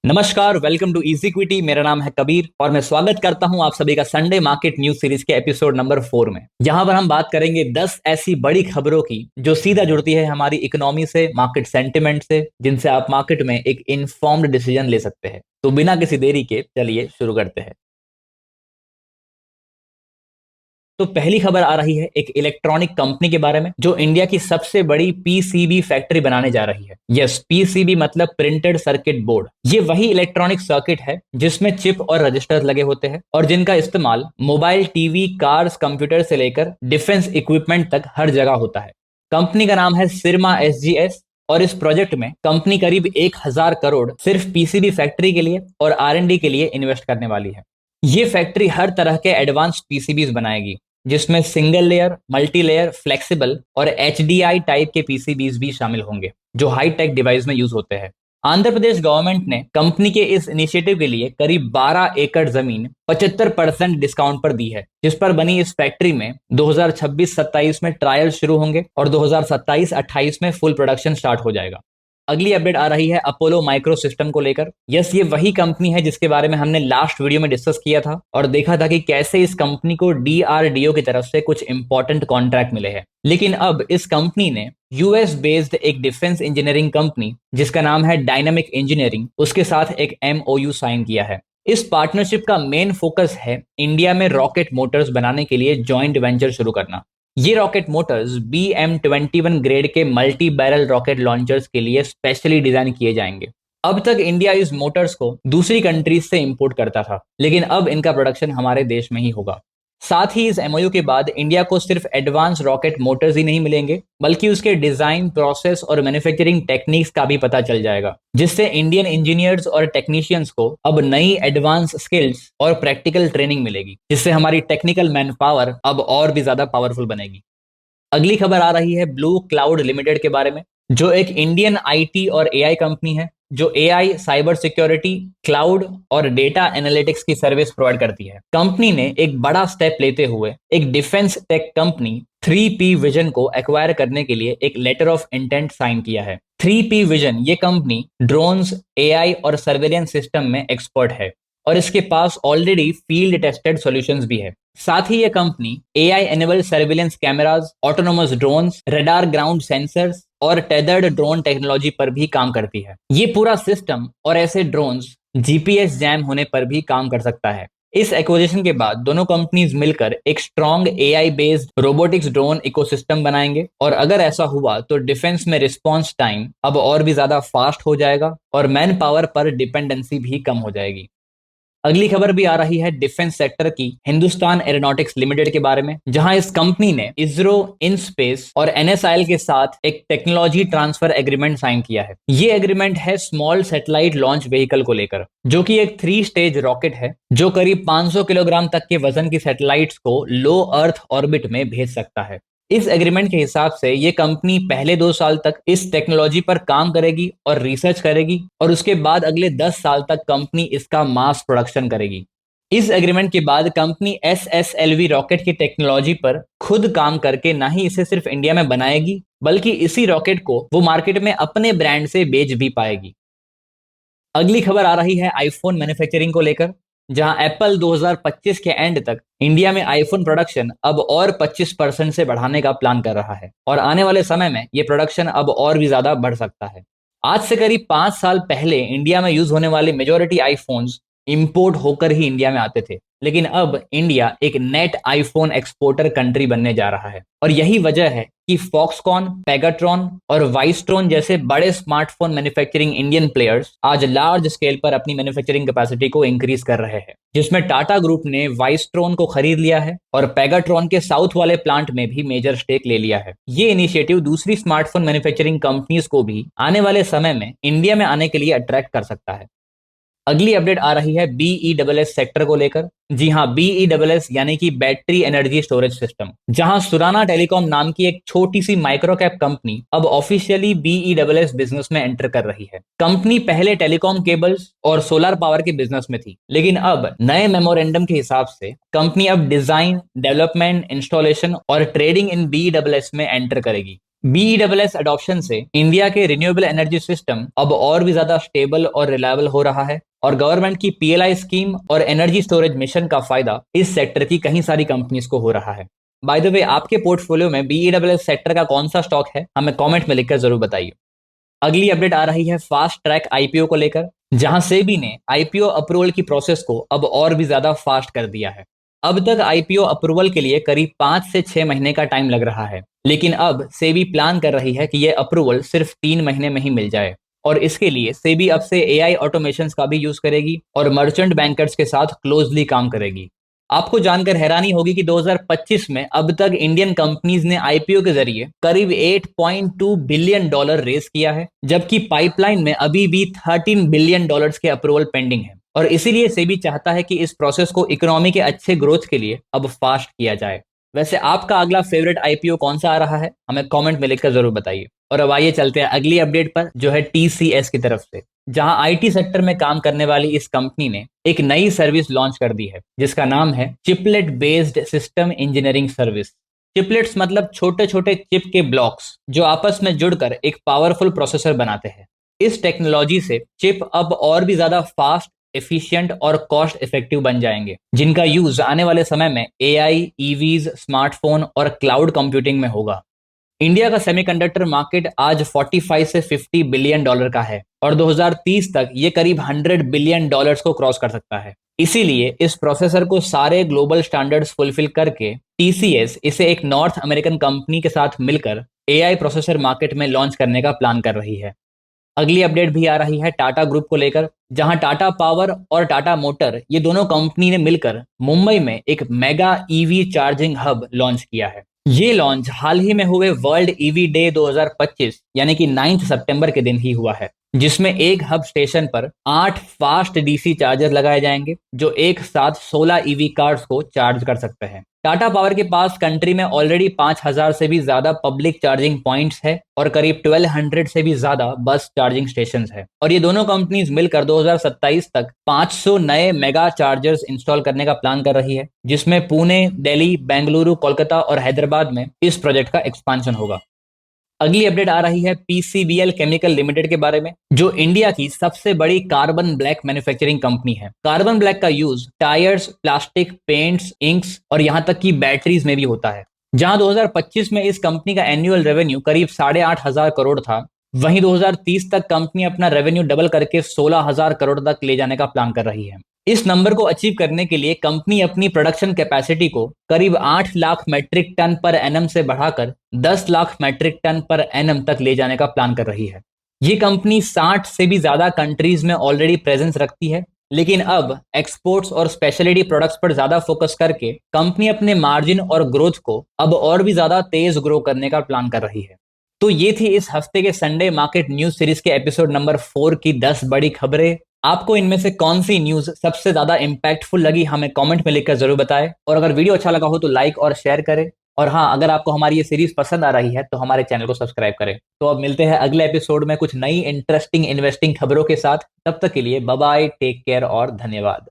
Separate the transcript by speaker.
Speaker 1: नमस्कार, welcome to easy equity. मेरा नाम है कबीर और मैं स्वागत करता हूं आप सभी का संडे मार्केट न्यूज सीरीज के एपिसोड नंबर 4 में। यहां पर हम बात करेंगे 10 ऐसी बड़ी खबरों की जो सीधा जुड़ती है हमारी इकोनॉमी से, मार्केट सेंटिमेंट से, जिनसे आप मार्केट में एक इन्फॉर्म्ड डिसीजन ले सकते हैं। तो बिना किसी देरी के चलिए शुरू करते हैं। तो पहली खबर आ रही है एक इलेक्ट्रॉनिक कंपनी के बारे में जो इंडिया की सबसे बड़ी पीसीबी फैक्ट्री बनाने जा रही है। यस, पीसीबी मतलब प्रिंटेड सर्किट बोर्ड। ये वही इलेक्ट्रॉनिक सर्किट है जिसमें चिप और रजिस्टर लगे होते हैं और जिनका इस्तेमाल मोबाइल, टीवी, कार्स, कंप्यूटर से लेकर डिफेंस इक्विपमेंट तक हर जगह होता है। कंपनी का नाम है सिरमा एसजीएस और इस प्रोजेक्ट में कंपनी करीब 1000 करोड़ सिर्फ पीसीबी फैक्ट्री के लिए और आर&डी के लिए इन्वेस्ट करने वाली है। ये फैक्ट्री हर तरह के एडवांस पीसीबीज बनाएगी जिसमें single layer, multi layer, flexible और एचडीआई टाइप के पीसीबीज भी शामिल होंगे जो हाई टेक डिवाइस में यूज होते हैं। आंध्र प्रदेश गवर्नमेंट ने कंपनी के इस इनिशिएटिव के लिए करीब 12 एकड़ जमीन 75% डिस्काउंट पर दी है, जिस पर बनी इस फैक्ट्री में 2026-27 में ट्रायल शुरू होंगे और 2027-28 में फुल प्रोडक्शन स्टार्ट हो जाएगा। अगली अपडेट आ रही है अपोलो माइक्रो सिस्टम को लेकर। यस, ये वही कंपनी है जिसके बारे में हमने लास्ट वीडियो में डिस्कस किया था और देखा था कि कैसे इस कंपनी को डीआरडीओ की तरफ से कुछ इंपॉर्टेंट कॉन्ट्रैक्ट मिले हैं। लेकिन अब इस कंपनी ने यूएस बेस्ड एक डिफेंस इंजीनियरिंग कंपनी जिसका नाम है डायनामिक इंजीनियरिंग, उसके साथ एक एमओयू साइन किया है। इस पार्टनरशिप का मेन फोकस है इंडिया में रॉकेट मोटर्स बनाने के लिए जॉइंट वेंचर शुरू करना। ये रॉकेट मोटर्स BM-21 ग्रेड के मल्टी बैरल रॉकेट लॉन्चर्स के लिए स्पेशली डिजाइन किए जाएंगे। अब तक इंडिया इस मोटर्स को दूसरी कंट्रीज से इंपोर्ट करता था, लेकिन अब इनका प्रोडक्शन हमारे देश में ही होगा। साथ ही इस एमओयू के बाद इंडिया को सिर्फ एडवांस रॉकेट मोटर्स ही नहीं मिलेंगे, बल्कि उसके डिजाइन, प्रोसेस और मैन्युफैक्चरिंग टेक्निक्स का भी पता चल जाएगा, जिससे इंडियन इंजीनियर्स और टेक्नीशियंस को अब नई एडवांस स्किल्स और प्रैक्टिकल ट्रेनिंग मिलेगी, जिससे हमारी टेक्निकल मैन पावर अब और भी ज्यादा पावरफुल बनेगी। अगली खबर आ रही है ब्लू क्लाउड लिमिटेड के बारे में, जो एक इंडियन आईटी और एआई कंपनी है जो एआई, साइबर सिक्योरिटी, क्लाउड और डेटा एनालिटिक्स की सर्विस प्रोवाइड करती है। कंपनी ने एक बड़ा स्टेप लेते हुए एक defence tech company 3P vision को एक्वायर करने के लिए एक लेटर ऑफ इंटेंट साइन किया है। 3P विजन ये कंपनी ड्रोन्स, एआई और सर्वेलेंस सिस्टम में एक्सपर्ट है और इसके पास ऑलरेडी फील्ड टेस्टेड सॉल्यूशंस भी है। साथ ही यह company AI enabled surveillance cameras, autonomous drones, radar ground sensors और टेदर्ड ड्रोन टेक्नोलॉजी पर भी काम करती है। ये पूरा सिस्टम और ऐसे ड्रोन्स जीपीएस जैम होने पर भी काम कर सकता है। इस एक्विजिशन के बाद दोनों कंपनीज मिलकर एक strong AI based robotics drone ecosystem बनाएंगे और अगर ऐसा हुआ तो डिफेंस में रिस्पॉन्स टाइम अब और भी ज्यादा फास्ट हो जाएगा और मैन पावर पर डिपेंडेंसी भी कम हो जाएगी। अगली खबर भी आ रही है डिफेंस सेक्टर की, हिंदुस्तान एरोनॉटिक्स लिमिटेड के बारे में, जहां इस कंपनी ने इसरो, इन स्पेस और एनएसआईएल के साथ एक टेक्नोलॉजी ट्रांसफर एग्रीमेंट साइन किया है। ये एग्रीमेंट है स्मॉल सैटेलाइट लॉन्च व्हीकल को लेकर, जो कि एक 3 स्टेज रॉकेट है जो करीब 500 किलोग्राम तक के वजन की सैटेलाइट्स को लो अर्थ ऑर्बिट में भेज सकता है। इस एग्रीमेंट के हिसाब से ये कंपनी पहले 2 साल तक इस टेक्नोलॉजी पर काम करेगी और रिसर्च करेगी और उसके बाद अगले 10 साल तक कंपनी इसका मास प्रोडक्शन करेगी। इस एग्रीमेंट के बाद कंपनी SSLV रॉकेट की टेक्नोलॉजी पर खुद काम करके ना ही इसे सिर्फ इंडिया में बनाएगी, बल्कि इसी रॉकेट को वो मार्केट में अपने ब्रांड से बेच भी पाएगी। अगली खबर आ रही है आईफोन मैन्युफैक्चरिंग को लेकर, जहां एप्पल 2025 के एंड तक इंडिया में आईफोन प्रोडक्शन अब और 25% से बढ़ाने का प्लान कर रहा है और आने वाले समय में यह प्रोडक्शन अब और भी ज्यादा बढ़ सकता है। आज से करीब 5 साल पहले इंडिया में यूज होने वाले मेजॉरिटी आईफोन्स इंपोर्ट होकर ही इंडिया में आते थे, लेकिन अब इंडिया एक नेट आईफोन एक्सपोर्टर कंट्री बनने जा रहा है और यही वजह है कि फॉक्सकॉन, पेगाट्रॉन और वाइस्ट्रॉन जैसे बड़े स्मार्टफोन मैन्युफैक्चरिंग इंडियन प्लेयर्स आज लार्ज स्केल पर अपनी मैन्युफैक्चरिंग कैपेसिटी को इंक्रीज कर रहे हैं, जिसमें टाटा ग्रुप ने वाइस्ट्रॉन को खरीद लिया है और पेगाट्रॉन के साउथ वाले प्लांट में भी मेजर स्टेक ले लिया है। ये इनिशिएटिव दूसरी स्मार्टफोन मैन्युफैक्चरिंग कंपनीज को भी आने वाले समय में इंडिया में आने के लिए अट्रैक्ट कर सकता है। अगली अपडेट आ रही है BESS सेक्टर को लेकर। जी हाँ, BESS यानी कि बैटरी एनर्जी स्टोरेज सिस्टम, जहां सुराना टेलीकॉम नाम की एक छोटी सी माइक्रो कैप कंपनी अब ऑफिशियली BESS बिजनेस में एंटर कर रही है। कंपनी पहले टेलीकॉम केबल्स और सोलर पावर के बिजनेस में थी, लेकिन अब नए मेमोरेंडम के हिसाब से कंपनी अब डिजाइन, डेवलपमेंट, इंस्टॉलेशन और ट्रेडिंग इन BESS में एंटर करेगी। BESS अडॉप्शन से इंडिया के रिन्यूएबल एनर्जी सिस्टम अब और भी ज्यादा स्टेबल और रिलायबल हो रहा है, और गवर्नमेंट की PLI स्कीम और एनर्जी स्टोरेज मिशन का फायदा इस सेक्टर की कई सारी कंपनीज को हो रहा है। बाय द वे, आपके पोर्टफोलियो में BESS सेक्टर का कौन सा स्टॉक है, हमें कमेंट में लिखकर जरूर बताइए। अगली अपडेट आ रही है फास्ट ट्रैक IPO को लेकर, जहां सेबी ने IPO अप्रूवल की प्रोसेस को अब और भी ज्यादा फास्ट कर दिया है। अब तक IPO अप्रूवल के लिए करीब 5 से 6 महीने का टाइम लग रहा है, लेकिन अब सेबी प्लान कर रही है कि यह अप्रूवल सिर्फ 3 महीने में ही मिल जाए। और इसके लिए सेबी अब से AI ऑटोमेशन का भी यूज करेगी और मर्चेंट बैंकर्स के साथ क्लोजली काम करेगी। आपको जानकर हैरानी होगी कि 2025 में अब तक इंडियन कंपनीज ने IPO के जरिए करीब $8.2 बिलियन रेस किया है, जबकि पाइपलाइन में अभी भी $13 बिलियन के अप्रूवल पेंडिंग है। और इसीलिए सेबी चाहता है कि इस प्रोसेस को इकोनॉमी के अच्छे ग्रोथ के लिए अब फास्ट किया जाए। वैसे आपका अगला फेवरेट IPO कौन सा आ रहा है, हमें कमेंट में लिखकर जरूर बताइए। और अब आइए चलते हैं अगली अपडेट पर, जो है TCS की तरफ से, जहां IT सेक्टर में काम करने वाली इस कंपनी ने एक नई सर्विस लॉन्च कर दी है, जिसका नाम है चिपलेट बेस्ड सिस्टम इंजीनियरिंग सर्विस। चिपलेट्स मतलब छोटे छोटे चिप के ब्लॉक्स जो आपस में जुड़कर एक पावरफुल प्रोसेसर बनाते हैं। इस टेक्नोलॉजी से चिप अब और भी ज्यादा फास्ट, एफिशिएंट और कॉस्ट इफेक्टिव बन जाएंगे, जिनका यूज आने वाले समय में AI, EVs, स्मार्टफोन और क्लाउड कंप्यूटिंग में होगा। इंडिया का सेमीकंडक्टर मार्केट आज 45 से $50 बिलियन का है, और 2030 तक ये करीब $100 बिलियन को क्रॉस कर सकता है। इसीलिए इस प्रोसेसर को सारे ग्लोबल स्टैंडर्ड्स फुलफिल करके TCS इसे एक नॉर्थ अमेरिकन कंपनी के साथ मिलकर AI प्रोसेसर मार्केट में लॉन्च करने का प्लान कर रही है। अगली अपडेट भी आ रही है टाटा ग्रुप को लेकर, जहां टाटा पावर और टाटा मोटर ये दोनों कंपनी ने मिलकर मुंबई में एक mega EV charging hub launch किया है। ये लॉन्च हाल ही में हुए वर्ल्ड EV डे 2025 यानी कि 9 सितंबर के दिन ही हुआ है, जिसमें एक हब स्टेशन पर 8 फास्ट DC चार्जर लगाए जाएंगे, जो एक साथ 16 EV कार्स को चार्ज कर सकते हैं। टाटा पावर के पास कंट्री में ऑलरेडी 5,000 से भी ज्यादा पब्लिक चार्जिंग पॉइंट्स है और करीब 1200 से भी ज्यादा बस चार्जिंग स्टेशन है। और ये दोनों कंपनीज मिलकर 2027 तक 500 नए मेगा चार्जर्स इंस्टॉल करने का प्लान कर रही है, जिसमें पुणे, दिल्ली, बेंगलुरु, कोलकाता और हैदराबाद में इस प्रोजेक्ट का एक्सपांशन होगा। अगली अपडेट आ रही है PCBL केमिकल लिमिटेड के बारे में, जो इंडिया की सबसे बड़ी कार्बन ब्लैक मैन्युफैक्चरिंग कंपनी है। कार्बन ब्लैक का use tyres, plastic, paints, inks और यहां तक कि बैटरीज में भी होता है। जहां 2025 में इस कंपनी का एनुअल रेवेन्यू करीब 8,500 करोड़ था, वहीं 2030 तक कंपनी अपना रेवेन्यू डबल करके 16,000 करोड़ तक ले जाने का प्लान कर रही है। इस नंबर को अचीव करने के लिए कंपनी अपनी प्रोडक्शन कैपेसिटी को करीब 8 lakh metric ton per annum से बढ़ाकर 10 lakh metric ton per annum तक ले जाने का प्लान कर रही है। ये कंपनी 60 से भी ज्यादा कंट्रीज में ऑलरेडी प्रेजेंस रखती है, लेकिन अब एक्सपोर्ट्स और स्पेशलिटी प्रोडक्ट्स पर ज्यादा फोकस करके कंपनी अपने मार्जिन और ग्रोथ को अब और भी ज्यादा तेज ग्रो करने का प्लान कर रही है। तो ये थी इस हफ्ते के संडे मार्केट न्यूज सीरीज के एपिसोड नंबर 4 की 10 बड़ी खबरें। आपको इनमें से कौन सी न्यूज सबसे ज्यादा इंपैक्टफुल लगी, हमें कमेंट में लिखकर जरूर बताएं। और अगर वीडियो अच्छा लगा हो तो लाइक और शेयर करें। और हाँ, अगर आपको हमारी ये सीरीज पसंद आ रही है तो हमारे चैनल को सब्सक्राइब करें। तो अब मिलते हैं अगले एपिसोड में कुछ नई इंटरेस्टिंग इन्वेस्टिंग खबरों के साथ। तब तक के लिए बाय बाय, टेक केयर और धन्यवाद।